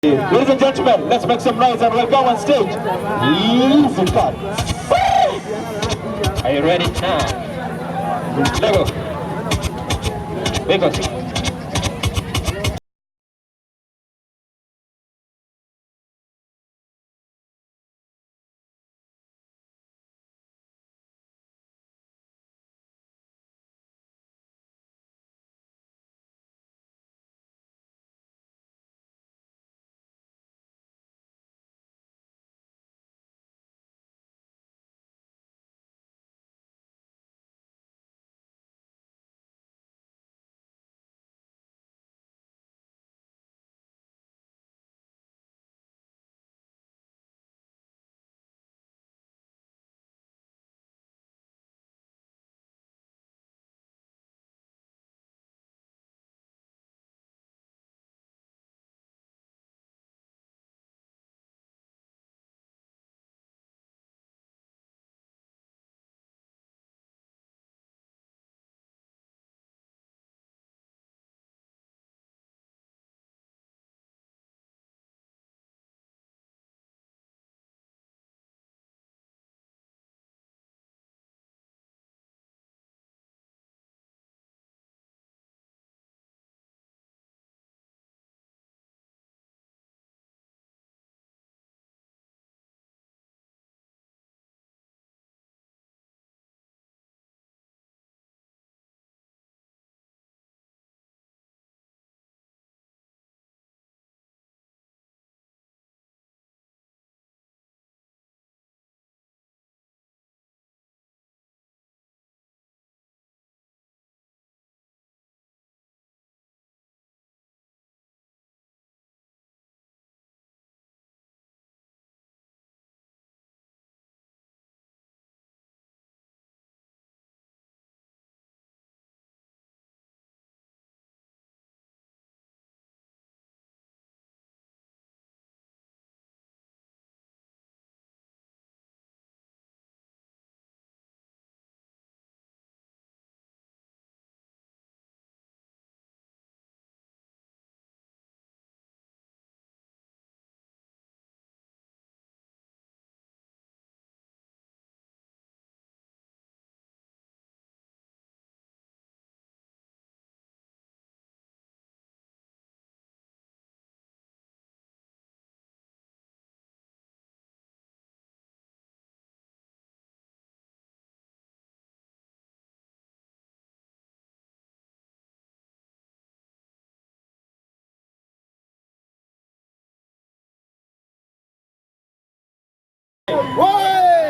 Ladies and gentlemen, let's make some noise and welcome on stage Lizy Kurdz. Are you ready? Let go. Wake up.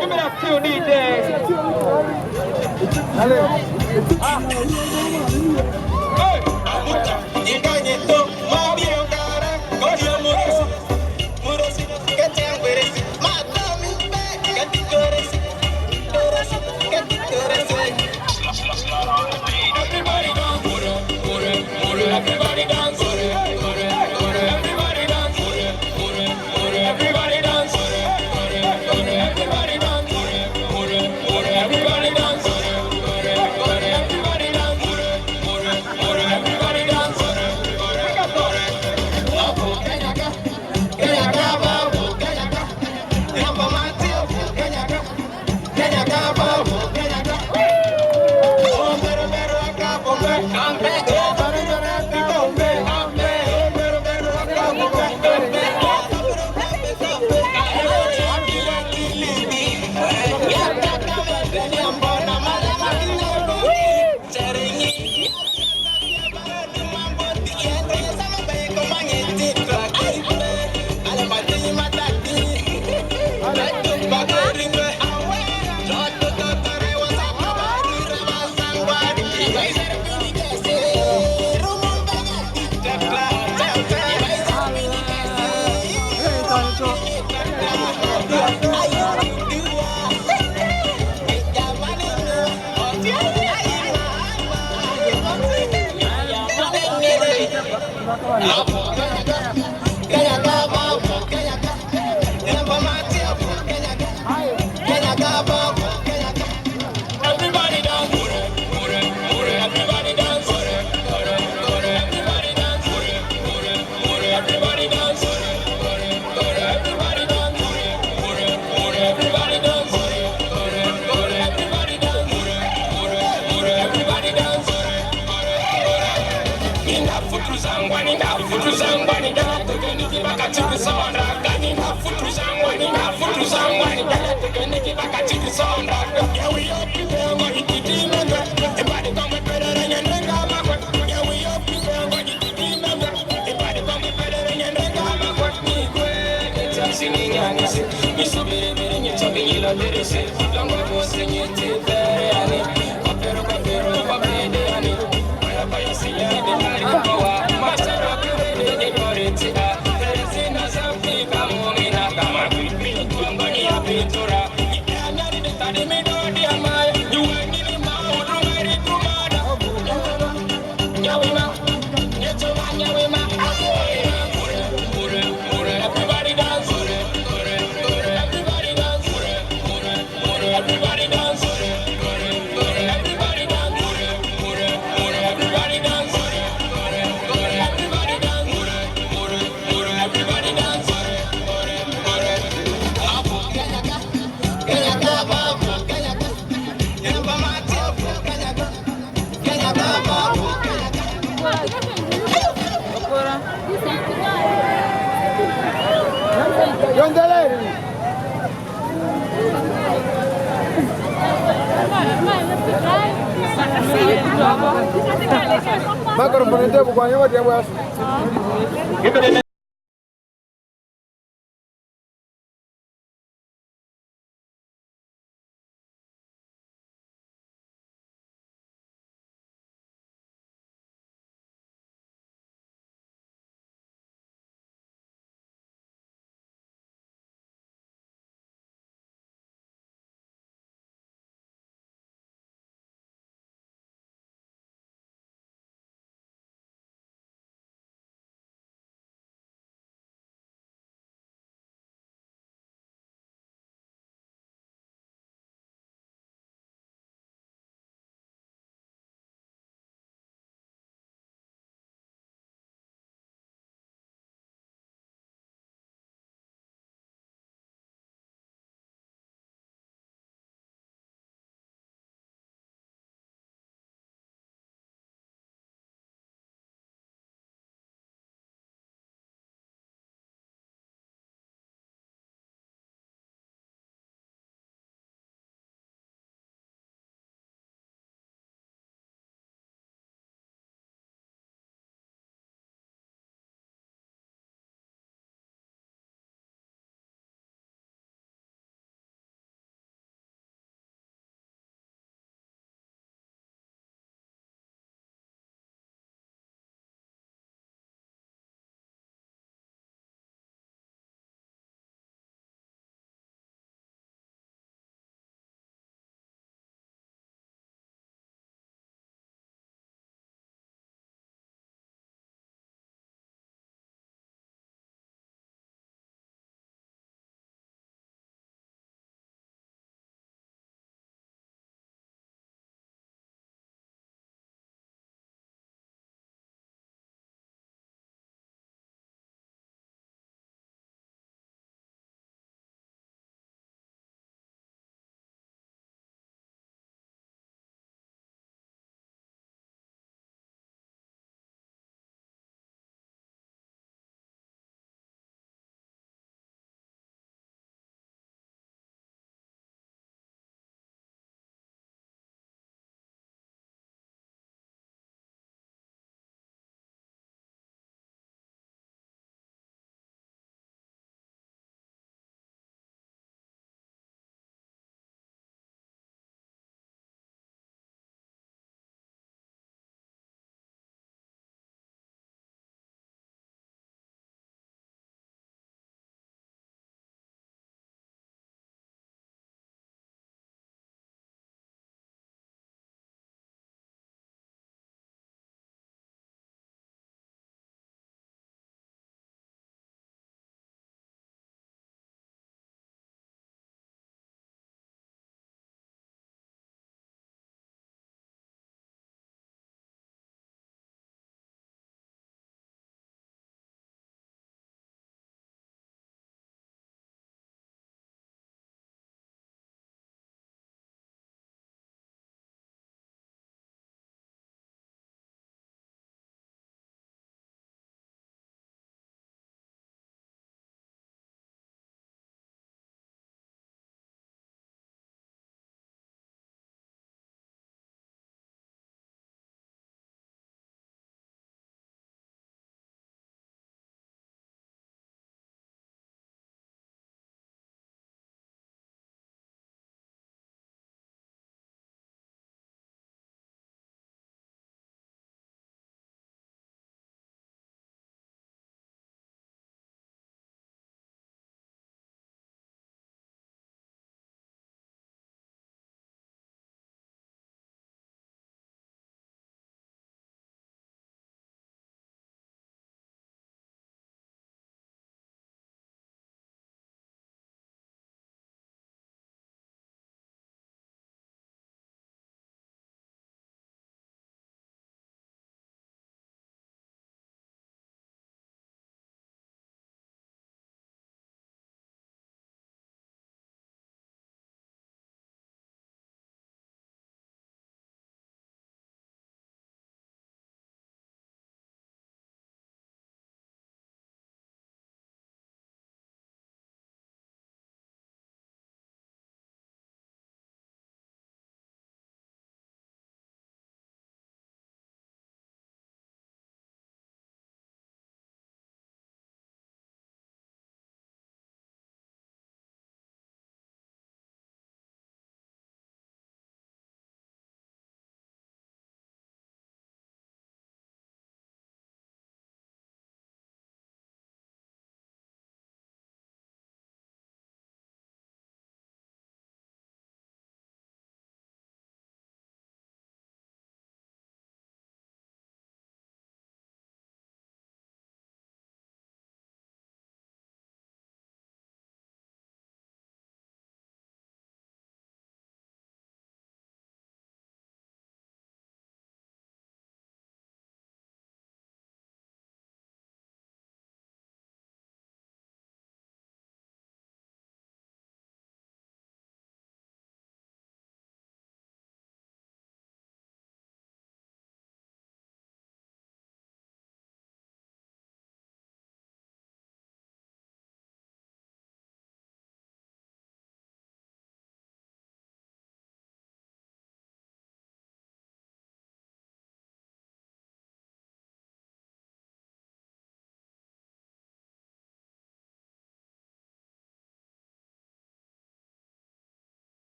Give me that few Everybody dance, everybody dance, everybody dance, everybody dance, everybody dance, everybody dance, everybody dance, Nina futu zangwa, nina futu zangwa, nina tukeniki baka chiki sonda. Nina futu zangwa, nina futu zangwa, nina tukeniki baka chiki sonda. Yeah, we up to them, what you did in the gut. Everybody come with better than your nigga, my work. Yeah, we up to them, what you did in the gut. Everybody come with better than your nigga, my work. Me quick, it's a singing and it's it. Me so baby, and you're talking, you love it, it's it. Long ago, sing it, it's very, and it. Papero, papero, and it. Baya siya de maripoa, machara pide de corretia. Teresina zampi kamomina kama kuipini tuambani ya pintura. Ikianyari de tadi midodi amaya, yuweni ni maudu ngari kumada. Nyawima, nyachoma nyawima, everybody dance, everybody dance, everybody dance, everybody dance. Everybody dance, everybody dance, Magro ponete kwa nyoa dia basi.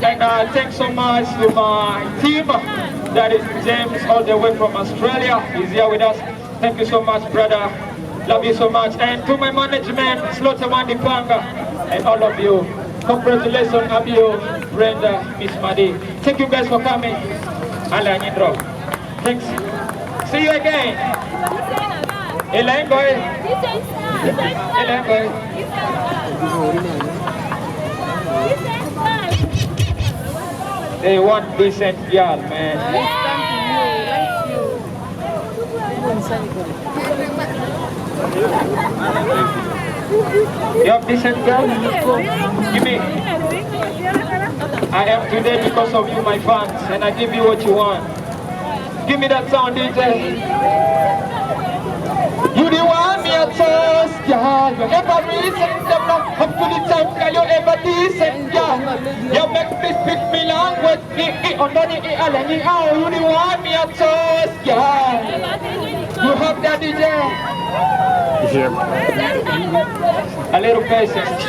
And thanks so much to my team. That is James, all the way from Australia. He's here with us. Thank you so much, brother. Love you so much. And to my management, Slaughter Madi Panga, and all of you. Congratulations, Abio, Brenda, Miss Madi. Thank you guys for coming. Alan Indro. Thanks. See you again. Elaine boy. Elaine boy. They want decent girl, man. You have decent girl? Give me. I am today because of you, my fans, and I give you what you want. Give me that sound, DJ. You the one me at first, girl. You ever recent, them not up to the time, girl. You ever decent, girl. You make me speak me language. Underneath it, all you the one me at first, girl. You have that, DJ. A little patience.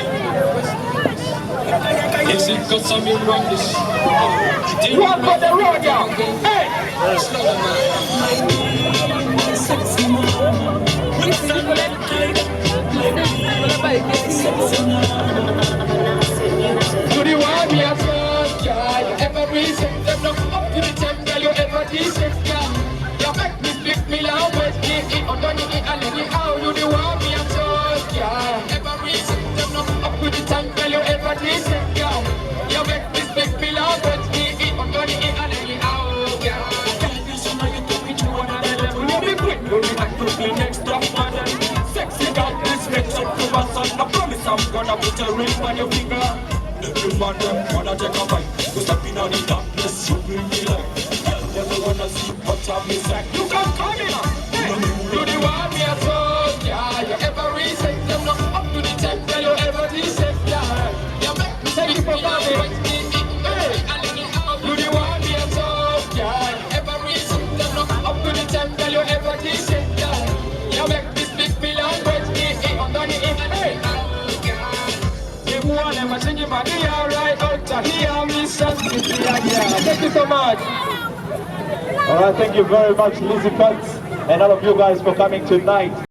One for the road, y'all. Hey! You the one me at first, girl. You ever recent, them not up to the time, girl. You ever decent, girl. You make me speak me language. Underneath it, all you the one me at first, girl. Ever recent, them not up to the time, girl. You ever decent, girl. You make me speak me language. Underneath it, all girl. Next up, sexy girl, please make up to my son. I promise I'm gonna put a ring on your finger. Every man them wanna take a bite. You step in on the darkness, you bring me light. Girl, never wanna see what I'm missing. You can come in. You the one me a soul, yeah. You ever reset them not up to the time, girl. You ever reset, yeah. You make me say it for me. You the one me a soul, yeah. You ever reset them not up to the time, girl. You ever reset. You make me speak me language, underneath it, hey. If one ever sing your body, alright, out to hear me, something, yeah. Thank you so much. Alright, thank you very much, Lizy Kurdz, and all of you guys for coming tonight.